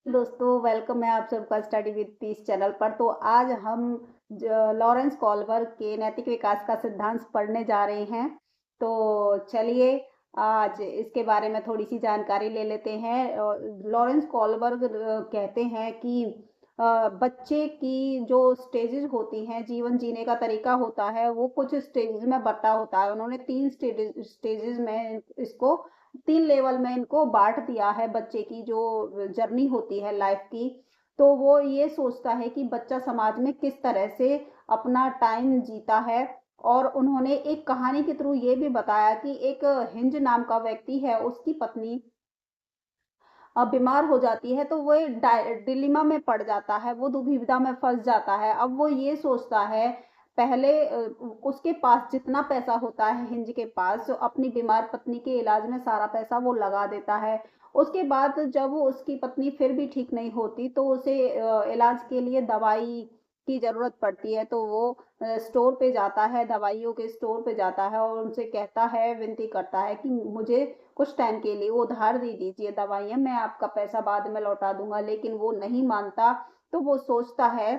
दोस्तों वेलकम है आप सबका स्टडी विद पीस चैनल पर। तो आज हम लॉरेंस कॉल्बर के नैतिक विकास का सिद्धांत पढ़ने जा रहे हैं। तो चलिए आज इसके बारे में थोड़ी सी जानकारी ले लेते हैं। लॉरेंस कॉल्बर कहते हैं कि बच्चे की जो स्टेजेस होती हैं, जीवन जीने का तरीका होता है, वो कुछ स्टेजेस में बटा होता है। उन्होंने तीन स्टेजेस में इसको 3 लेवल में इनको बाँट दिया है। बच्चे की जो जर्नी होती है लाइफ की, तो वो ये सोचता है कि बच्चा समाज में किस तरह से अपना टाइम जीता है। और उन्होंने एक कहानी के थ्रू ये भी बताया कि एक हिंज नाम का व्यक्ति है, उसकी पत्नी बीमार हो जाती है, तो वो डिलिमा में पड़ जाता है, वो दुविधा में फंस जाता है। अब वो ये सोचता है, पहले उसके पास जितना पैसा होता है, हिंज के पास अपनी बीमार पत्नी के इलाज में सारा पैसा वो लगा देता है। उसके बाद जब वो उसकी पत्नी फिर भी ठीक नहीं होती, तो उसे इलाज के लिए दवाई की जरूरत पड़ती है। तो वो स्टोर पे जाता है, दवाइयों के स्टोर पे जाता है और उनसे कहता है, विनती करता है कि मुझे कुछ टाइम के लिए उधार दे दीजिए दवाइयाँ, मैं आपका पैसा बाद में लौटा दूंगा। लेकिन वो नहीं मानता। तो वो सोचता है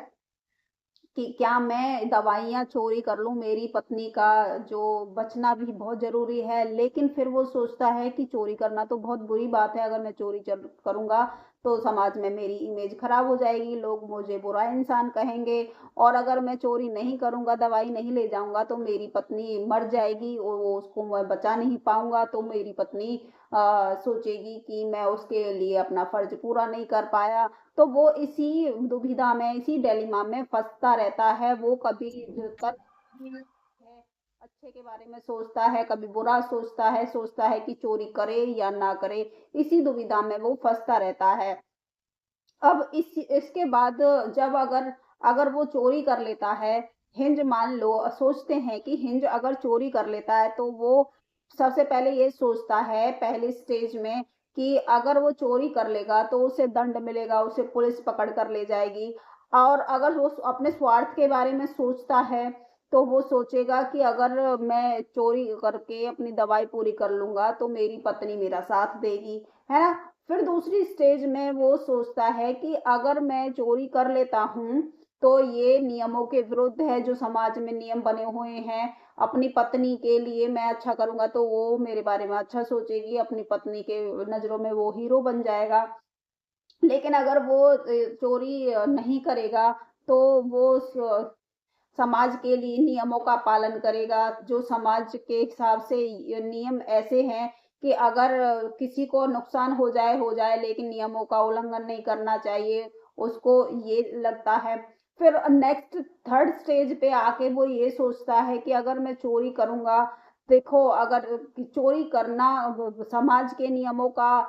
कि क्या मैं दवाइयाँ चोरी कर लूँ, मेरी पत्नी का जो बचना भी बहुत ज़रूरी है। लेकिन फिर वो सोचता है कि चोरी करना तो बहुत बुरी बात है, अगर मैं चोरी करूँगा तो समाज में मेरी इमेज खराब हो जाएगी, लोग मुझे बुरा इंसान कहेंगे। और अगर मैं चोरी नहीं करूँगा, दवाई नहीं ले जाऊँगा, तो मेरी पत्नी मर जाएगी और वो उसको मैं बचा नहीं पाऊँगा। तो मेरी पत्नी सोचेगी कि मैं उसके लिए अपना फर्ज पूरा नहीं कर पाया। तो वो इसी दुविधा में, इसी डिलेमा में फंसता रहता है। वो कभी कर है, अच्छे के बारे में सोचता है, कभी बुरा सोचता है कि चोरी करे या ना करे। इसी दुविधा में वो फंसता रहता है। अब इसके बाद जब अगर अगर वो चोरी कर लेता है, हिंज मान लो सोचते हैं कि हिंज अगर चोरी कर लेता है, तो वो सबसे पहले ये सोचता है पहली स्टेज में कि अगर वो चोरी कर लेगा तो उसे दंड मिलेगा, उसे पुलिस पकड़ कर ले जाएगी। और अगर वो अपने स्वार्थ के बारे में सोचता है, तो वो सोचेगा कि अगर मैं चोरी करके अपनी दवाई पूरी कर लूंगा तो मेरी पत्नी मेरा साथ देगी, है ना। फिर दूसरी स्टेज में वो सोचता है कि अगर मैं चोरी कर लेता हूँ तो ये नियमों के विरुद्ध है, जो समाज में नियम बने हुए हैं। अपनी पत्नी के लिए मैं अच्छा करूंगा तो वो मेरे बारे में अच्छा सोचेगी, अपनी पत्नी के नजरों में वो हीरो बन जाएगा। लेकिन अगर वो चोरी नहीं करेगा, तो वो समाज के लिए नियमों का पालन करेगा। जो समाज के हिसाब से ये नियम ऐसे हैं कि अगर किसी को नुकसान हो जाए, लेकिन नियमों का उल्लंघन नहीं करना चाहिए, उसको ये लगता है। फिर नेक्स्ट थर्ड स्टेज पे आके वो ये सोचता है कि अगर मैं चोरी करूंगा, देखो अगर चोरी करना समाज के नियमों का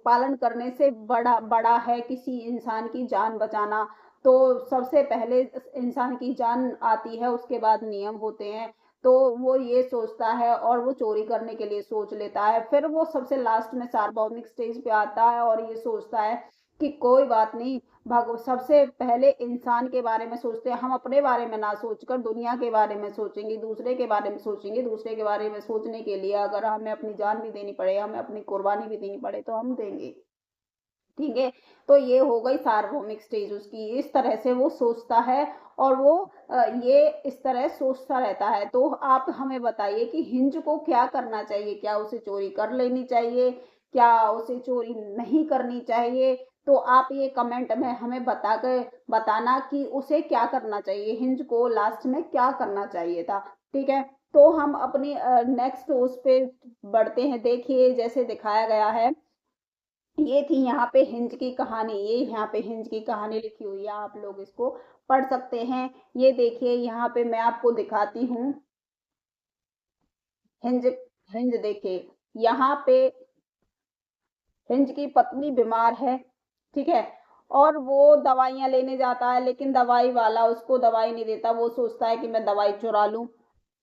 पालन करने से बड़ा बड़ा है किसी इंसान की जान बचाना। तो सबसे पहले इंसान की जान आती है, उसके बाद नियम होते हैं। तो वो ये सोचता है और वो चोरी करने के लिए सोच लेता है। फिर वो सबसे लास्ट में सार्वभौमिक स्टेज पे आता है और ये सोचता है कि कोई बात नहीं, भग सबसे पहले इंसान के बारे में सोचते हैं, हम अपने बारे में ना सोचकर दुनिया के बारे में सोचेंगे, दूसरे के बारे में सोचेंगे। दूसरे के बारे में सोचने के लिए अगर हमें अपनी जान भी देनी पड़े, हमें अपनी कुर्बानी भी देनी पड़े, तो हम देंगे। ठीक है। तो ये हो गई सार्वभौमिक स्टेज उसकी, इस तरह से वो सोचता है। और वो ये इस तरह सोचता रहता है। तो आप हमें बताइए कि हिंज को क्या करना चाहिए, क्या उसे चोरी कर लेनी चाहिए, क्या उसे चोरी नहीं करनी चाहिए। तो आप ये कमेंट में हमें बताना कि उसे क्या करना चाहिए, हिंज को लास्ट में क्या करना चाहिए था। ठीक है। तो हम अपनी नेक्स्ट उस पे बढ़ते हैं। देखिए जैसे दिखाया गया है, ये थी यहाँ पे हिंज की कहानी, ये यहाँ पे हिंज की कहानी लिखी हुई है, आप लोग इसको पढ़ सकते हैं। ये देखिए यहाँ पे मैं आपको दिखाती हूँ। हिंज हिंज देखिए यहाँ पे, हिंज की पत्नी बीमार है। ठीक है। और वो दवाइयाँ लेने जाता है, लेकिन दवाई वाला उसको दवाई नहीं देता। वो सोचता है कि मैं दवाई चुरा लूं,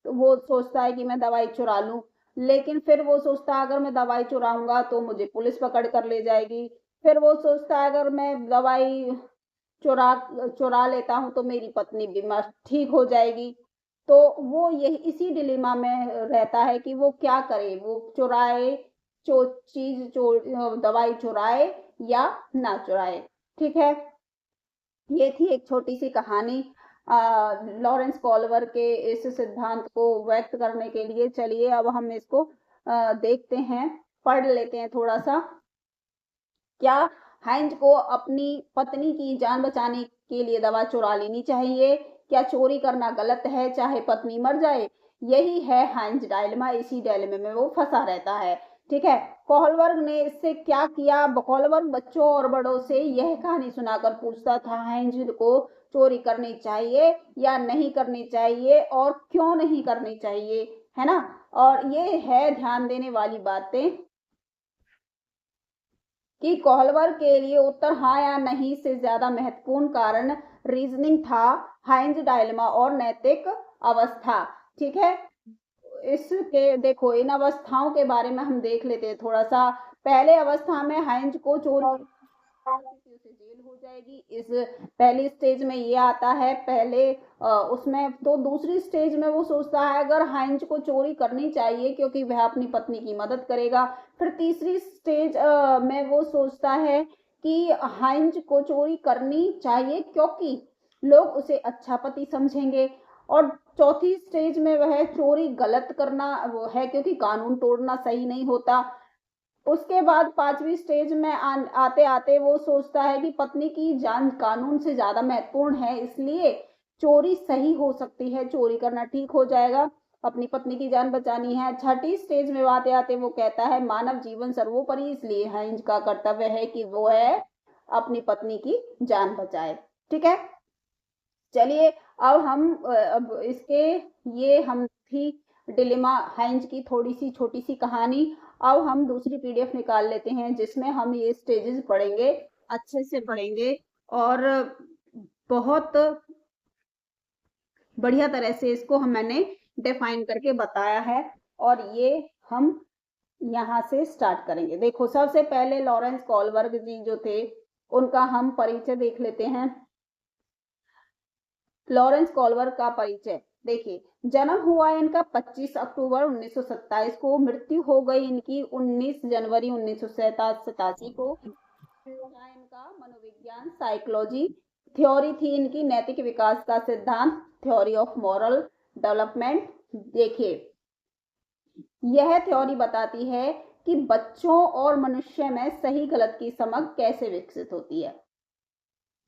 तो वो सोचता है कि मैं दवाई चुरा लूं। लेकिन फिर वो सोचता है अगर मैं दवाई चुराऊंगा तो मुझे पुलिस पकड़ कर ले जाएगी। फिर वो सोचता है अगर मैं दवाई चुरा चुरा लेता हूँ तो मेरी पत्नी बीमार ठीक हो जाएगी। तो वो यही इसी डिलेमा में रहता है कि वो क्या करे, वो चुराए, चो चीज दवाई चुराए या ना चुराए। ठीक है, ये थी एक छोटी सी कहानी लॉरेंस कॉल्वर के इस सिद्धांत को व्यक्त करने के लिए। चलिए अब हम इसको देखते हैं, पढ़ लेते हैं थोड़ा सा। क्या हाइंज को अपनी पत्नी की जान बचाने के लिए दवा चुरा लेनी चाहिए? क्या चोरी करना गलत है चाहे पत्नी मर जाए? यही है हाइंज डायलेमा, इसी डायलेमे में वो फंसा रहता है। ठीक है, कोहलबर्ग ने इससे क्या किया? कोहलबर्ग बच्चों और बड़ों से यह कहानी सुनाकर पूछता था हाइंज को चोरी करनी चाहिए या नहीं करनी चाहिए और क्यों नहीं करनी चाहिए, है ना। और ये है ध्यान देने वाली बातें कि कोहलबर्ग के लिए उत्तर हाँ या नहीं से ज्यादा महत्वपूर्ण कारण रीजनिंग था, हाइंज डायलेमा और नैतिक अवस्था। ठीक है, इसके देखो इन अवस्थाओं के बारे में हम देख लेते हैं थोड़ा सा। पहले अवस्था में हाइंज को चोरी से जेल हो जाएगी, इस पहली स्टेज में ये आता है पहले। उसमें तो दूसरी स्टेज में वो सोचता है अगर हाइंज को चोरी करनी चाहिए क्योंकि वह अपनी पत्नी की मदद करेगा। फिर तीसरी स्टेज में वो सोचता है कि हाइंज को चोरी करनी चाहिए क्योंकि लोग उसे अच्छा पति समझेंगे। और चौथी स्टेज में वह चोरी गलत करना वो है क्योंकि कानून तोड़ना सही नहीं होता। उसके बाद पांचवी स्टेज में आते आते वो सोचता है कि पत्नी की जान कानून से ज्यादा महत्वपूर्ण है, इसलिए चोरी सही हो सकती है, चोरी करना ठीक हो जाएगा, अपनी पत्नी की जान बचानी है। छठी स्टेज में आते आते वो कहता है मानव जीवन सर्वोपरि, इसलिए हाइंज का कर्तव्य है कि वो है अपनी पत्नी की जान बचाए। ठीक है, चलिए अब हम अब इसके ये हम थी डिलेमा हाइंज की थोड़ी सी छोटी सी कहानी। अब हम दूसरी पीडीएफ निकाल लेते हैं जिसमें हम ये स्टेजेस पढ़ेंगे, अच्छे से पढ़ेंगे और बहुत बढ़िया तरह से इसको मैंने डिफाइन करके बताया है। और ये हम यहाँ से स्टार्ट करेंगे। देखो सबसे पहले लॉरेंस कॉलबर्ग जी जो थे उनका हम परिचय देख लेते हैं। लॉरेंस कॉलबर्ग का परिचय देखिए, जन्म हुआ इनका 25 अक्टूबर 1927 को, मृत्यु हो गई इनकी 19 जनवरी 1987 को। इनका मनोविज्ञान साइकोलॉजी, थ्योरी थी इनकी नैतिक विकास का सिद्धांत, थ्योरी ऑफ मॉरल डेवलपमेंट। देखिए यह थ्योरी बताती है कि बच्चों और मनुष्य में सही गलत की समझ कैसे विकसित होती है।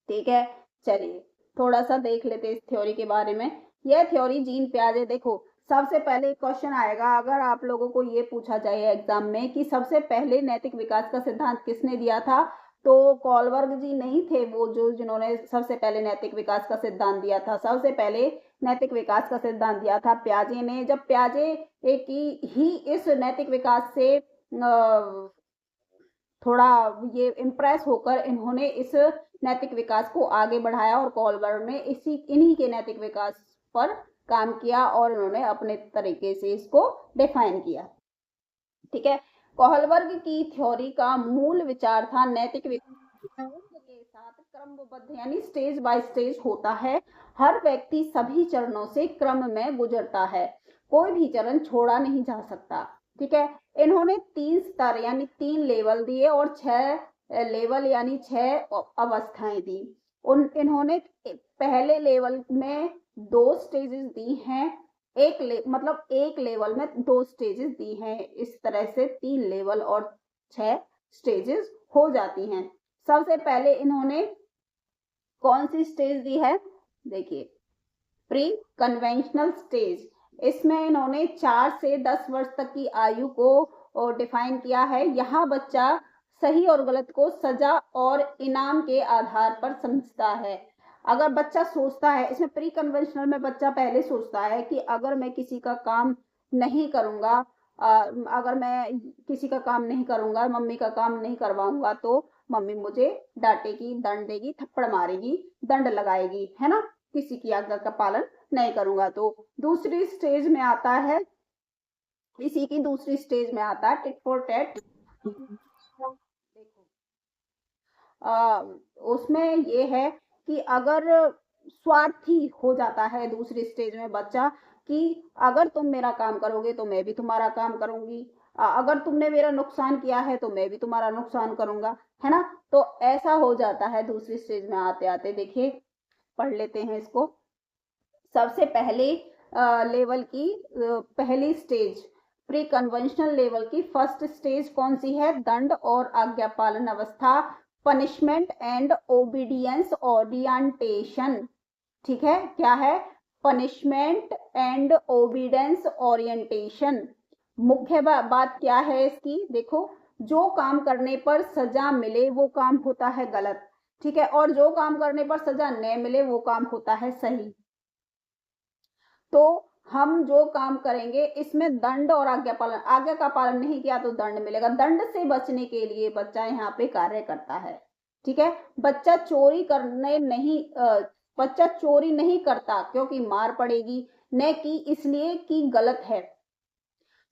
ठीक है, चलिए थोड़ा सा देख लेते हैं इस थ्योरी के बारे में। यह थ्योरी जीन पियाजे, देखो सबसे पहले क्वेश्चन आएगा अगर आप लोगों को ये पूछा जाए एग्जाम में कि सबसे पहले नैतिक विकास का सिद्धांत किसने दिया था, तो कॉलबर्ग जी नहीं थे वो जो जिन्होंने सबसे पहले नैतिक विकास का सिद्धांत दिया था। सबसे पहले नैतिक विकास का सिद्धांत दिया था पियाजे ने। जब पियाजे की ही इस नैतिक विकास से थोड़ा ये इम्प्रेस होकर इन्होंने इस नैतिक विकास को आगे बढ़ाया और कॉलबर्ग ने इन्हीं के नैतिक विकास पर काम किया और उन्होंने अपने तरीके से इसको डिफाइन किया। ठीक है, कॉलबर्ग की थ्योरी का मूल विचार था नैतिक विकास के साथ क्रमबद्ध यानी स्टेज बाय स्टेज होता है। हर व्यक्ति सभी चरणों से क्रम में गुजरता है, कोई भी चरण छोड़ा नहीं जा सकता। ठीक है, इन्होंने 3 स्तर यानी 3 लेवल दिए और 6 लेवल यानी 6 अवस्थाएं दी। इन्होंने पहले लेवल में 2 स्टेजेस दी हैं, मतलब एक लेवल में 2 स्टेजेस दी हैं, इस तरह से 3 लेवल और 6 स्टेजेस हो जाती हैं। सबसे पहले इन्होंने कौन सी स्टेज दी है, देखिए प्री कन्वेंशनल स्टेज। इसमें इन्होंने 4 से 10 वर्ष तक की आयु को डिफाइन किया है। यहाँ बच्चा सही और गलत को सजा और इनाम के आधार पर समझता है। अगर बच्चा सोचता है, इसमें प्री कन्वेंशनल में बच्चा पहले सोचता है कि अगर मैं किसी का काम नहीं करूंगा, अगर मैं किसी का काम नहीं करूंगा, मम्मी का काम नहीं करवाऊंगा तो मम्मी मुझे डांटेगी, दंड देगी, थप्पड़ मारेगी, दंड लगाएगी, है ना, किसी की आज्ञा का पालन नहीं करूंगा। तो दूसरी स्टेज में आता है, इसी की दूसरी स्टेज में आता है टिट फॉर टैट। उसमें ये है कि अगर स्वार्थी हो जाता है दूसरी स्टेज में बच्चा कि अगर तुम मेरा काम करोगे तो मैं भी तुम्हारा काम करूंगी, अगर तुमने मेरा नुकसान किया है तो मैं भी तुम्हारा नुकसान करूंगा, है ना। तो ऐसा हो जाता है दूसरी स्टेज में आते आते। देखिए, पढ़ लेते हैं इसको। सबसे पहले लेवल की पहली स्टेज, प्री कन्वेंशनल लेवल की फर्स्ट स्टेज कौन सी है? दंड और आज्ञा पालन अवस्था, पनिशमेंट एंड ओबीडियंस ओरिएंटेशन। ठीक है, क्या है? Punishment and obedience orientation. मुख्य बात क्या है इसकी? देखो, जो काम करने पर सजा मिले वो काम होता है गलत, ठीक है, और जो काम करने पर सजा न मिले वो काम होता है सही। तो हम जो काम करेंगे इसमें दंड और आज्ञा पालन, आज्ञा का पालन नहीं किया तो दंड मिलेगा। दंड से बचने के लिए बच्चा यहाँ पे कार्य करता है, ठीक है। बच्चा चोरी करने नहीं बच्चा चोरी नहीं करता क्योंकि मार पड़ेगी, न कि इसलिए कि गलत है।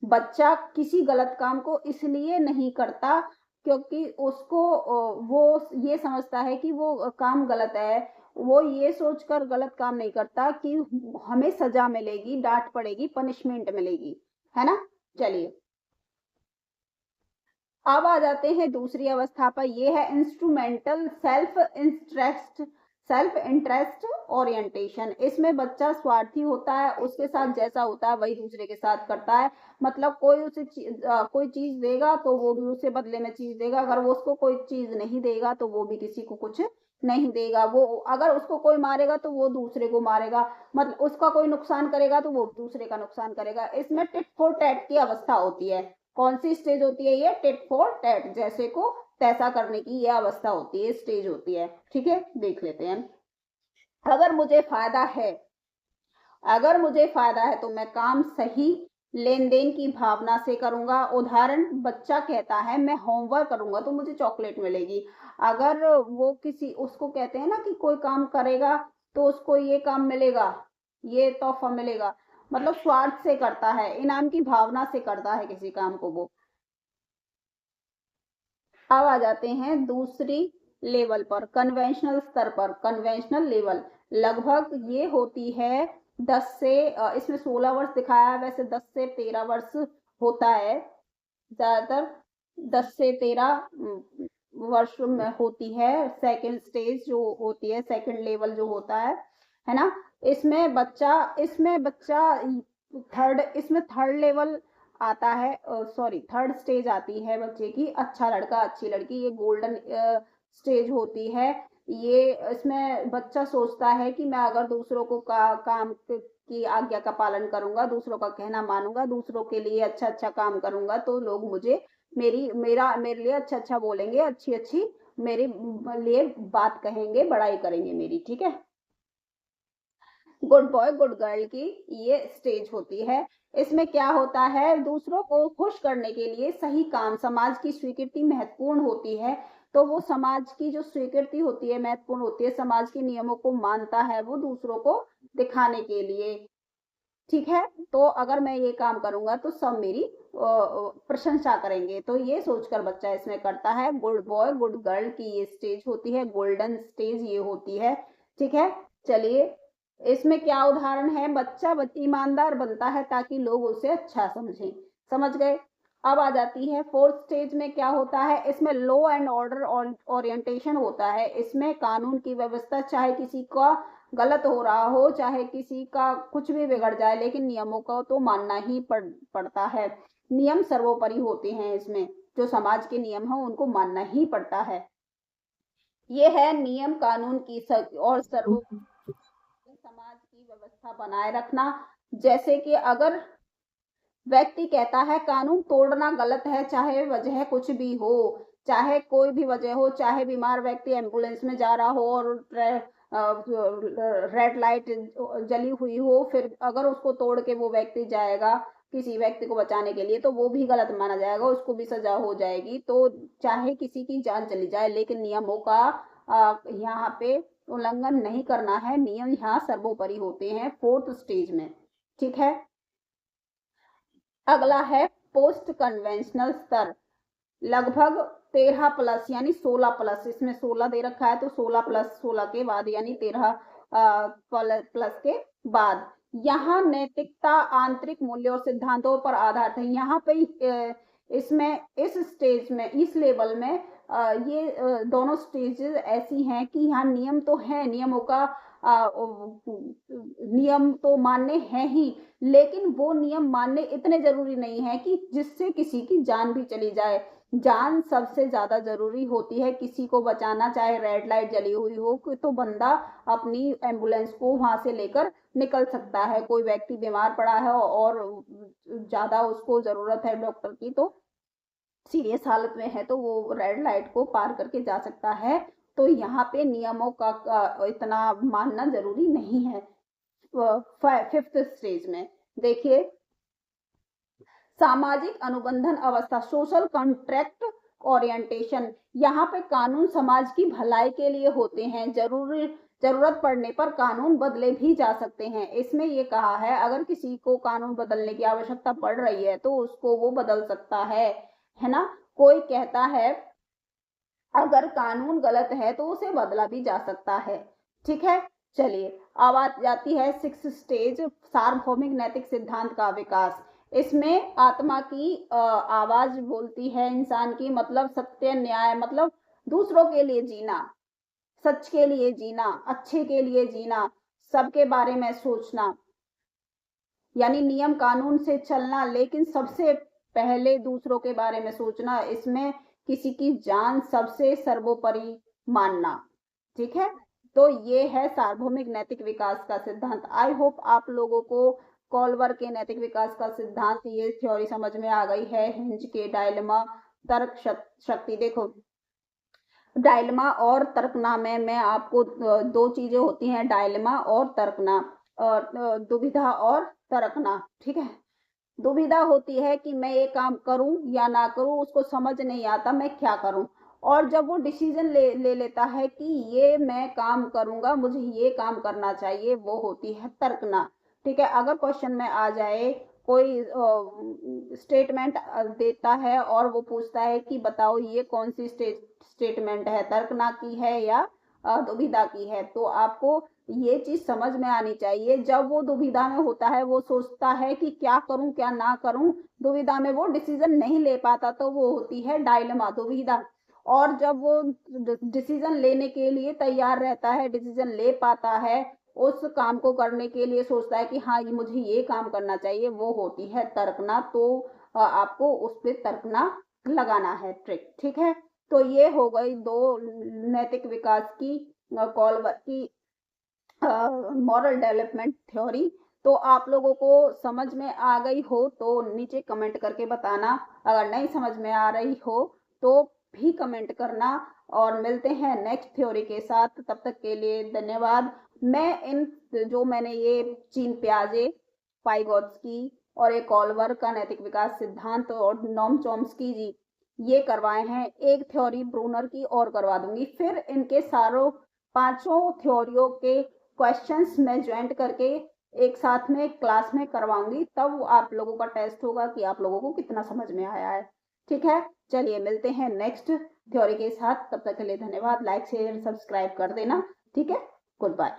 बच्चा किसी गलत काम को इसलिए नहीं करता क्योंकि उसको वो ये समझता है कि वो काम गलत है। वो ये सोचकर गलत काम नहीं करता कि हमें सजा मिलेगी, डांट पड़ेगी, पनिशमेंट मिलेगी, है ना। चलिए, अब आ जाते हैं दूसरी अवस्था पर। ये है इंस्ट्रूमेंटल सेल्फ इंटरेस्ट ओरिएंटेशन। इसमें बच्चा स्वार्थी होता है, उसके साथ जैसा होता है वही दूसरे के साथ करता है। मतलब कोई उसे कोई चीज देगा तो वो भी उसे बदले में चीज देगा, अगर वो उसको कोई चीज नहीं देगा तो वो भी किसी को कुछ नहीं देगा। वो अगर उसको कोई मारेगा तो वो दूसरे को मारेगा, मतलब उसका कोई नुकसान करेगा तो वो दूसरे का नुकसान करेगा। इसमें टिट फॉर टैट की अवस्था होती है। कौन सी स्टेज होती है ये? टिट फॉर टैट, जैसे को तैसा करने की ये अवस्था होती है, स्टेज होती है, ठीक है। देख लेते हैं। अगर मुझे फायदा है तो मैं काम सही लेन देन की भावना से करूंगा। उदाहरण, बच्चा कहता है मैं होमवर्क करूंगा तो मुझे चॉकलेट मिलेगी। अगर वो किसी उसको कहते हैं ना कि कोई काम करेगा तो उसको ये काम मिलेगा, ये तोहफा मिलेगा, मतलब स्वार्थ से करता है, इनाम की भावना से करता है किसी काम को वो। अब आ जाते हैं दूसरी लेवल पर, कन्वेंशनल स्तर पर। कन्वेंशनल लेवल लगभग ये होती है 10 से इसमें 16 वर्ष दिखाया है, वैसे 10 से 13 वर्ष होता है ज्यादातर। 10 से 13 वर्ष में होती है सेकंड स्टेज जो होती है, सेकंड लेवल जो होता है ना। इसमें बच्चा इसमें थर्ड लेवल आता है, सॉरी थर्ड स्टेज आती है बच्चे की, अच्छा लड़का अच्छी लड़की, ये गोल्डन स्टेज होती है। ये इसमें बच्चा सोचता है कि मैं अगर दूसरों को काम की आज्ञा का पालन करूंगा, दूसरों का कहना मानूंगा, दूसरों के लिए अच्छा अच्छा काम करूंगा तो लोग मुझे मेरे लिए अच्छा अच्छा बोलेंगे, अच्छी अच्छी मेरे लिए बात कहेंगे, बड़ाई करेंगे मेरी, ठीक है। गुड बॉय गुड गर्ल की ये स्टेज होती है। इसमें क्या होता है? दूसरों को खुश करने के लिए सही काम, समाज की स्वीकृति महत्वपूर्ण होती है। तो वो समाज की जो स्वीकृति होती है महत्वपूर्ण होती है, समाज के नियमों को मानता है वो दूसरों को दिखाने के लिए, ठीक है। तो अगर मैं ये काम करूंगा तो सब मेरी प्रशंसा करेंगे, तो ये सोचकर बच्चा इसमें करता है। गुड बॉय गुड गर्ल की ये स्टेज होती है, गोल्डन स्टेज ये होती है, ठीक है। चलिए, इसमें क्या उदाहरण है? बच्चा ईमानदार बनता है ताकि लोग उसे अच्छा समझें। समझ गए। अब आ जाती है फोर्थ स्टेज में, क्या होता है? इसमें लॉ एंड ऑर्डर ओरिएंटेशन होता है। इसमें कानून की व्यवस्था, चाहे किसी का गलत हो रहा हो, चाहे किसी का कुछ भी बिगड़ जाए, लेकिन नियमों को तो मानना ही पड़ता है। नियम सर्वोपरि होते हैं इसमें, जो समाज के नियम है उनको मानना ही पड़ता है। ये है नियम कानून की और सर्वोपरि समाज की व्यवस्था बनाए रखना। जैसे कि अगर व्यक्ति कहता है कानून तोड़ना गलत है, चाहे वजह कुछ भी हो, चाहे कोई भी वजह हो, चाहे बीमार व्यक्ति एम्बुलेंस में जा रहा हो और रेड लाइट जली हुई हो, फिर अगर उसको तोड़ के वो व्यक्ति जाएगा किसी व्यक्ति को बचाने के लिए तो वो भी गलत माना जाएगा, उसको भी सजा हो जाएगी। तो चाहे किसी की जान चली जाए लेकिन नियमों का यहाँ पे उल्लंघन नहीं करना है। नियम यहाँ सर्वोपरि होते हैं फोर्थ स्टेज में, ठीक है। अगला है पोस्ट कन्वेंशनल स्तर, लगभग 13 प्लस यानी 16 प्लस, इसमें 16 दे रखा है तो 16 प्लस 16 के बाद यानी 13 प्लस के बाद। यहाँ नैतिकता आंतरिक मूल्यों और सिद्धांतों पर आधारित है। यहाँ पे इसमें इस स्टेज में, इस लेवल में ये दोनों स्टेजेस ऐसी हैं कि यहाँ नियम तो है, नियम तो मानने हैं ही, लेकिन वो नियम मानने इतने जरूरी नहीं है कि जिससे किसी की जान भी चली जाए। जान सबसे ज्यादा जरूरी होती है किसी को बचाना, चाहे रेड लाइट जली हुई हो तो बंदा अपनी एम्बुलेंस को वहां से लेकर निकल सकता है। कोई व्यक्ति बीमार पड़ा है और ज्यादा उसको जरूरत है डॉक्टर की, तो सीरियस हालत में है, तो वो रेड लाइट को पार करके जा सकता है। तो यहाँ पे नियमों का इतना मानना जरूरी नहीं है। फिफ्थ स्टेज में देखिए, सामाजिक अनुबंधन अवस्था, सोशल कॉन्ट्रैक्ट ओरिएंटेशन। यहाँ पे कानून समाज की भलाई के लिए होते हैं, जरूरत पड़ने पर कानून बदले भी जा सकते हैं। इसमें ये कहा है अगर किसी को कानून बदलने की आवश्यकता पड़ रही है तो उसको वो बदल सकता है ना। कोई कहता है अगर कानून गलत है तो उसे बदला भी जा सकता है। ठीक है, चलिए अब आ जाती है सिक्स स्टेज, सार्वभौमिक नैतिक सिद्धांत का विकास। इसमें आत्मा की आवाज बोलती है इंसान की, मतलब सत्य न्याय, मतलब दूसरों के लिए जीना, सच के लिए जीना, अच्छे के लिए जीना, सबके बारे में सोचना, यानी नियम कानून से चलना, लेकिन सबसे पहले दूसरों के बारे में सोचना। इसमें किसी की जान सबसे सर्वोपरि मानना। ठीक है, तो ये है सार्वभौमिक नैतिक विकास का सिद्धांत। आई होप आप लोगों को कॉलवर के नैतिक विकास का सिद्धांत, ये थ्योरी समझ में आ गई है। हिंज के डायलेमा, तर्क शक्ति। देखो, डायलेमा और तर्कना में मैं आपको दो चीजें होती हैं, डायलेमा और तर्कना, दुविधा और तर्कना। ठीक है, दुविधा होती है कि मैं ये काम करूं या ना करूं, उसको समझ नहीं आता मैं क्या करूं, और जब वो डिसीजन ले लेता है कि ये मैं काम करूंगा, मुझे ये काम करना चाहिए, वो होती है तर्कना। ठीक है, अगर क्वेश्चन में आ जाए, कोई स्टेटमेंट देता है और वो पूछता है कि बताओ ये कौन सी स्टेटमेंट है, तर्कना की है या दुविधा की है, तो आपको ये चीज समझ में आनी चाहिए। जब वो दुविधा में होता है, वो सोचता है कि क्या करूं क्या ना करूं, दुविधा में वो डिसीजन नहीं ले पाता, तो वो होती है डायलेमा, दुविधा। और जब वो डिसीजन लेने के लिए तैयार रहता है, डिसीजन ले पाता है, उस काम को करने के लिए सोचता है कि हाँ ये मुझे ये काम करना चाहिए, वो होती है तर्कना। तो आपको उस पर तर्कना लगाना है ट्रिक। ठीक है, तो ये हो गई दो नैतिक विकास की, कॉलवर की मॉरल डेवलपमेंट थ्योरी। तो आप लोगों को समझ में आ गई हो तो नीचे कमेंट करके बताना, अगर नहीं समझ में आ रही हो तो भी कमेंट करना, और मिलते हैं नेक्स्ट थ्योरी के साथ। तब तक के लिए धन्यवाद। मैं इन जो मैंने ये चीन प्याजे, पाइगोत्स्की और एक कॉलवर का नैतिक विकास सिद्धांत और नोम चॉम्स्की जी, ये करवाए हैं। एक थ्योरी ब्रूनर की और करवा दूंगी, फिर इनके सारों पांचों थ्योरियों के क्वेश्चंस में ज्वाइंट करके एक साथ में क्लास में करवाऊंगी, तब आप लोगों का टेस्ट होगा कि आप लोगों को कितना समझ में आया है। ठीक है, चलिए मिलते हैं नेक्स्ट थ्योरी के साथ। तब तक के लिए धन्यवाद। लाइक शेयर सब्सक्राइब कर देना। ठीक है, गुड बाय।